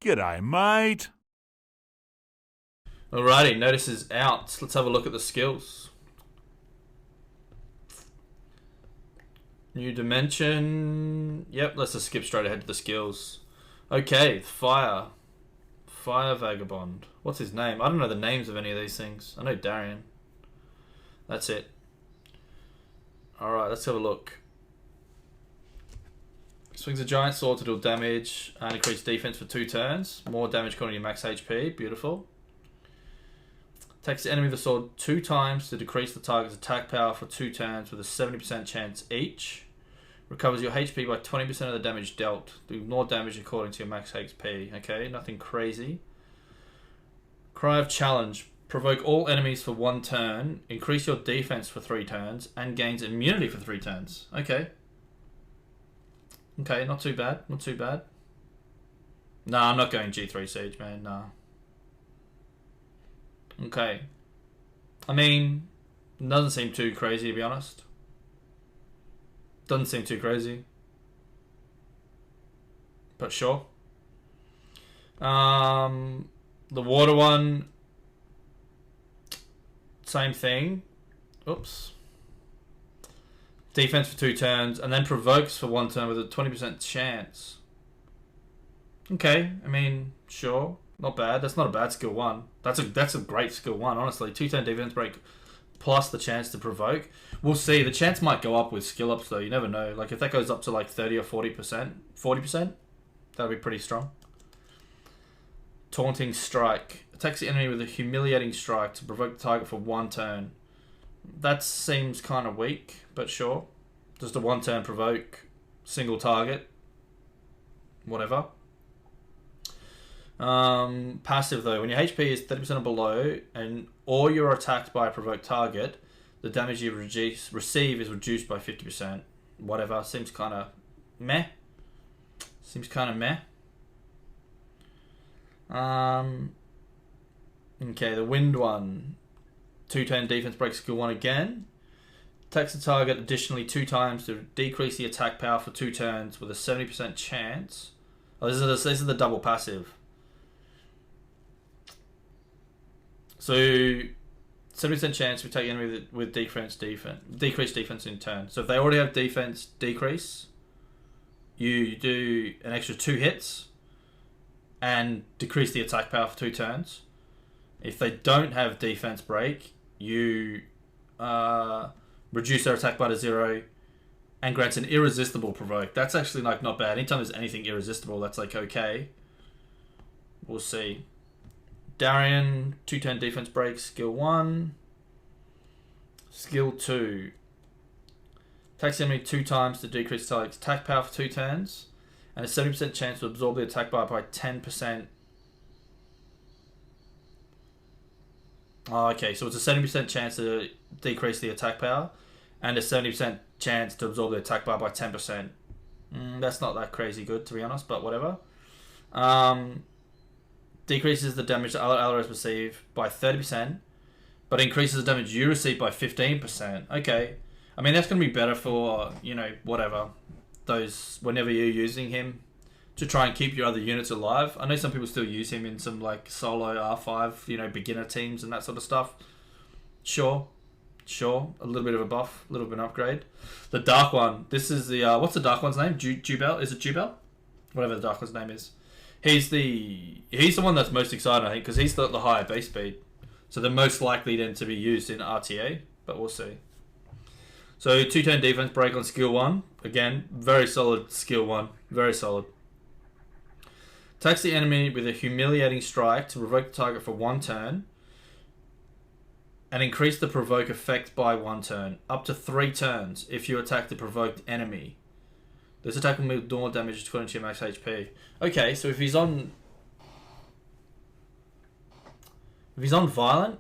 G'day, mate. Alrighty, notice is out. Let's have a look at the skills. New dimension. Yep, let's just skip straight ahead to the skills. Okay, fire. Fire Vagabond. What's his name? I don't know the names of any of these things. I know Darian. That's it. Alright, let's have a look. Swings a giant sword to deal damage and increase defense for 2 turns. More damage according to your max HP. Beautiful. Takes the enemy with the sword 2 times to decrease the target's attack power for 2 turns with a 70% chance each. Recovers your HP by 20% of the damage dealt. Do more damage according to your max HP. Okay, nothing crazy. Cry of Challenge. Provoke all enemies for 1 turn. Increase your defense for 3 turns. And gains immunity for 3 turns. Okay. Okay, not too bad. Not too bad. Nah, I'm not going G3 Siege, man. Nah. Okay. I mean, doesn't seem too crazy, to be honest. Doesn't seem too crazy. But sure. The water one, same thing. Oops. Defense for 2 turns, and then provokes for 1 turn with a 20% chance. Okay, I mean, sure. Not bad. That's not a bad skill 1. That's a great skill 1, honestly. 2-turn defense break plus the chance to provoke. We'll see. The chance might go up with skill ups though. You never know. Like if that goes up to like 30 or 40%, 40%, that'll be pretty strong. Taunting Strike. Attacks the enemy with a humiliating strike to provoke the target for 1 turn. That seems kind of weak, but sure. Just a 1-turn provoke, single target, whatever. Passive though, when your HP is 30% or below, or you're attacked by a provoked target, the damage you receive is reduced by 50%. Whatever, seems kind of meh. Okay, the wind one. 2-turn defense break skill 1 again. Attacks the target additionally 2 times to decrease the attack power for 2 turns with a 70% chance. Oh, this is the double passive. So 70% chance we take enemy with decreased defense in turn. So if they already have defense decrease, you do an extra 2 hits and decrease the attack power for 2 turns. If they don't have defense break, you reduce their attack bar to 0 and grants an irresistible provoke. That's actually like not bad. Anytime there's anything irresistible, that's like okay. We'll see. Darian, 2-turn defense break, skill 1. Skill 2. Attacks the enemy 2 times to decrease target's attack power for 2 turns. And a 70% chance to absorb the attack bar by 10%. Oh, okay, so it's a 70% chance to decrease the attack power. And a 70% chance to absorb the attack bar by 10%. That's not that crazy good, to be honest, but whatever. Decreases the damage that other allies receive by 30%, but increases the damage you receive by 15%. Okay. I mean, that's going to be better for, you know, whatever. Those, whenever you're using him to try and keep your other units alive. I know some people still use him in some, like, solo R5, you know, beginner teams and that sort of stuff. Sure. A little bit of a buff, a little bit of an upgrade. The Dark One. This is the, what's the Dark One's name? Jubel? Is it Jubel? Whatever the Dark One's name is. He's the one that's most exciting, I think, because he's the higher base speed. So they're most likely then to be used in RTA, but we'll see. So 2-turn defense break on skill 1. Again, very solid skill 1. Very solid. Attacks the enemy with a humiliating strike to provoke the target for 1 turn. And increase the provoke effect by 1 turn. Up to 3 turns if you attack the provoked enemy. This attack will do more damage according to your max HP. Okay, so if he's on violent,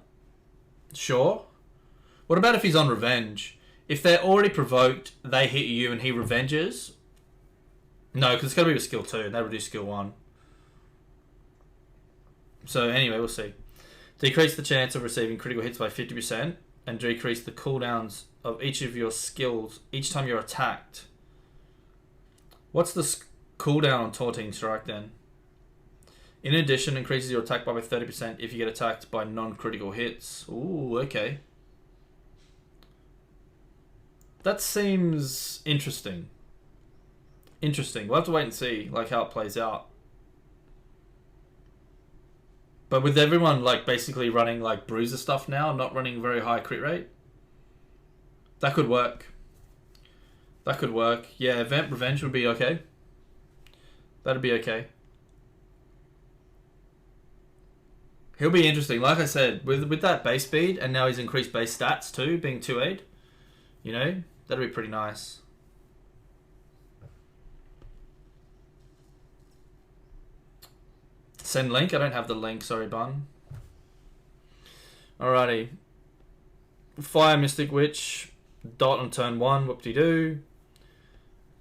sure. What about if he's on revenge? If they're already provoked, they hit you and he revenges. No, because it's got to be with skill 2. They reduce skill 1. So anyway, we'll see. Decrease the chance of receiving critical hits by 50% and decrease the cooldowns of each of your skills each time you're attacked. What's the cooldown on Taunting Strike then? In addition, increases your attack by 30% if you get attacked by non-critical hits. Ooh, okay. That seems interesting. Interesting. We'll have to wait and see like how it plays out. But with everyone like basically running like bruiser stuff now, not running very high crit rate, that could work. That could work. Yeah, Event Revenge would be okay. That'd be okay. He'll be interesting. Like I said, with that base speed and now his increased base stats too, being 2-8, you know, that'd be pretty nice. Send link? I don't have the link, sorry, Bun. Alrighty. Fire Mystic Witch. Dot on turn 1, whoop-de-doo.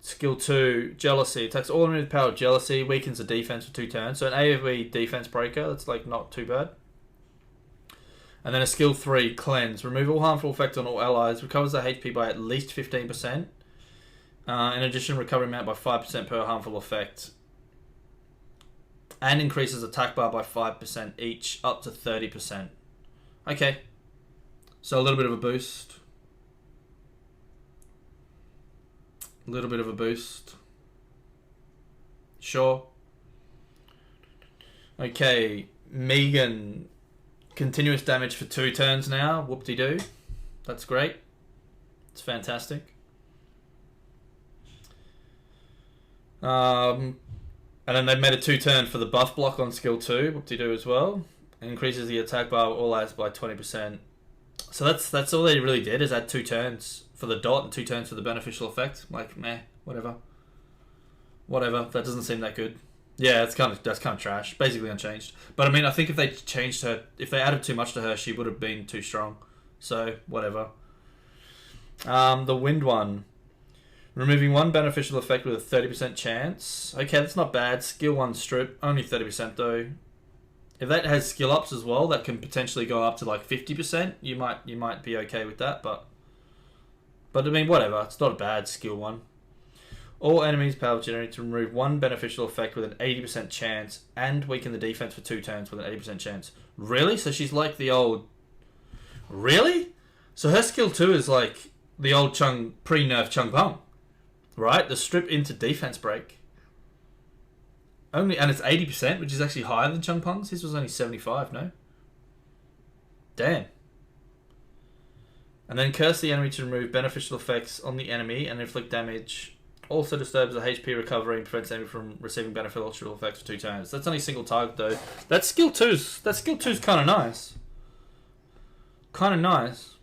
Skill 2, Jealousy. Attacks all enemies with power of Jealousy. Weakens the defense for 2 turns. So an AoE defense breaker. That's like not too bad. And then a skill 3, Cleanse. Remove all harmful effects on all allies. Recovers their HP by at least 15%. In addition, recovery amount by 5% per harmful effect. And increases attack bar by 5% each, up to 30%. Okay. So a little bit of a boost. A little bit of a boost. Sure. Okay. Megan. Continuous damage for 2 turns now. Whoop-de-doo. That's great. It's fantastic. And then they've made a 2-turn for the buff block on skill 2. Whoop-de-doo as well. It increases the attack bar of all allies by 20%. So that's all they really did, is add 2 turns for the dot and 2 turns for the beneficial effect. Like, meh, whatever. Whatever. That doesn't seem that good. Yeah, that's kind of trash. Basically unchanged. But I mean, I think if they changed her, if they added too much to her, she would have been too strong. So whatever. The wind one. Removing 1 beneficial effect with a 30% chance. Okay, that's not bad. Skill 1 strip, only 30% though. If that has skill ups as well, that can potentially go up to like 50%. You might be okay with that, but I mean, whatever. It's not a bad skill 1. All enemies power generated to remove 1 beneficial effect with an 80% chance and weaken the defense for 2 turns with an 80% chance. Really? So she's like the old... Really? So her skill 2 is like the old pre-nerf Chung Pung. Right? The strip into defense break. And it's 80%, which is actually higher than Chung Pung's. His was only 75, no? Damn. And then curse the enemy to remove beneficial effects on the enemy and inflict damage. Also disturbs the HP recovery and prevents the enemy from receiving beneficial effects for 2 turns. That's only single target though. That skill 2's kind of nice. Kind of nice.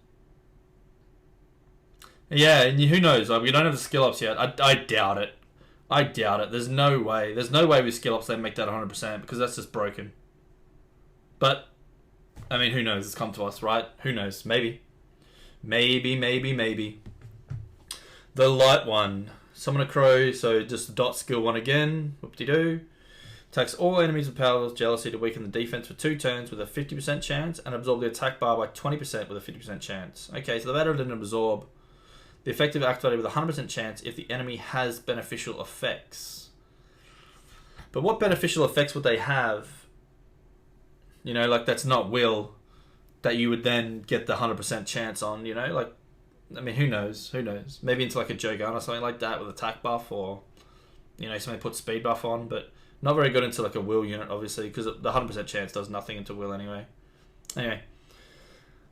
Yeah, and who knows? Like, we don't have the skill ups yet. I doubt it. I doubt it. There's no way. There's no way with skill ups they make that 100% because that's just broken. But I mean, who knows? It's come to us, right? Who knows? Maybe. Maybe. The light one. Summon a crow, so just dot skill 1 again. Whoop-de-doo. Attacks all enemies with power of jealousy to weaken the defense for 2 turns with a 50% chance and absorb the attack bar by 20% with a 50% chance. Okay, so they've added an absorb. The effective activated with a 100% chance if the enemy has beneficial effects. But what beneficial effects would they have? You know, like that's not will that you would then get the 100% chance on, you know? Like, I mean, who knows? Who knows? Maybe into like a Jogun or something like that with attack buff or, you know, something put speed buff on, but not very good into like a will unit, obviously, because the 100% chance does nothing into will anyway. Anyway.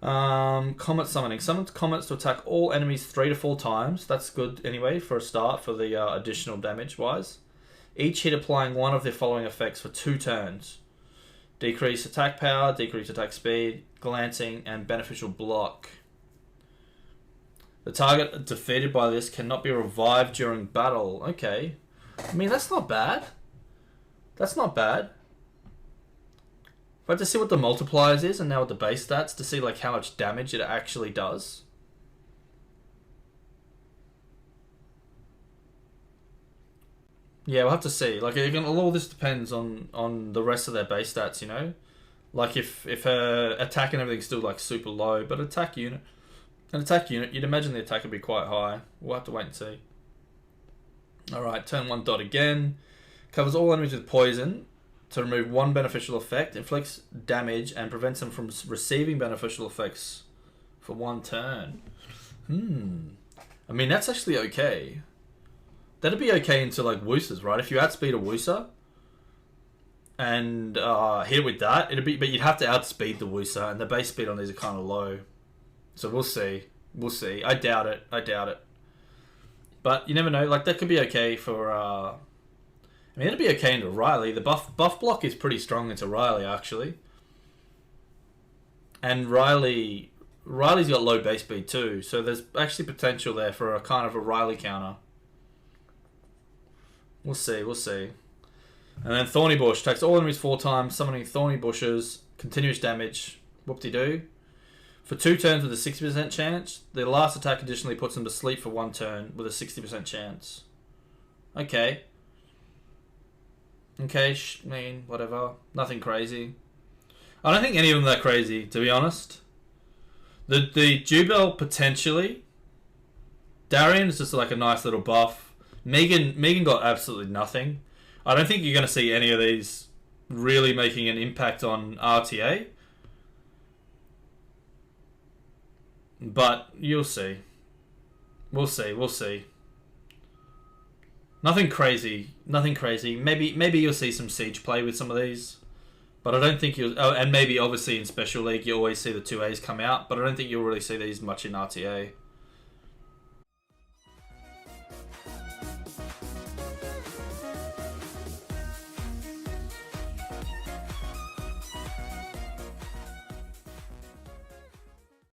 Comet summoning. Summons comets to attack all enemies 3 to 4 times. That's good anyway for a start for the additional damage wise. Each hit applying one of the following effects for 2 turns. Decrease attack power, decrease attack speed, glancing, and beneficial block. The target defeated by this cannot be revived during battle. Okay. I mean, that's not bad. That's not bad. If I had to see what the multipliers is and now with the base stats to see like how much damage it actually does. Yeah, we'll have to see. Like, again, all this depends on the rest of their base stats, you know? Like, if her attack and everything's still, like, super low, but an attack unit, you'd imagine the attack would be quite high. We'll have to wait and see. Alright, turn 1 dot again. Covers all enemies with poison. to remove one beneficial effect, inflicts damage, and prevents them from receiving beneficial effects for 1 turn. I mean, that's actually okay. That'd be okay into like Woosas, right? If you outspeed a Woosa and hit it with that, it'd be, but you'd have to outspeed the Woosa, and the base speed on these are kind of low. So we'll see. We'll see. I doubt it. But you never know. Like, that could be okay for... I mean, it'd be okay into Riley. The buff block is pretty strong into Riley, actually. And Riley's got low base speed too, so there's actually potential there for a kind of a Riley counter. We'll see. And then Thorny Bush takes all enemies 4 times, summoning Thorny Bushes, continuous damage, whoop-de-doo. For 2 turns with a 60% chance, the last attack additionally puts them to sleep for 1 turn with a 60% chance. Okay. I mean, whatever. Nothing crazy. I don't think any of them are that crazy, to be honest. The Jubel, potentially. Darian is just like a nice little buff. Megan got absolutely nothing. I don't think you're going to see any of these really making an impact on RTA. But you'll see. We'll see. Nothing crazy. Maybe you'll see some Siege play with some of these. But I don't think you'll... Oh, and maybe, obviously, in Special League, you always see the 2As come out. But I don't think you'll really see these much in RTA.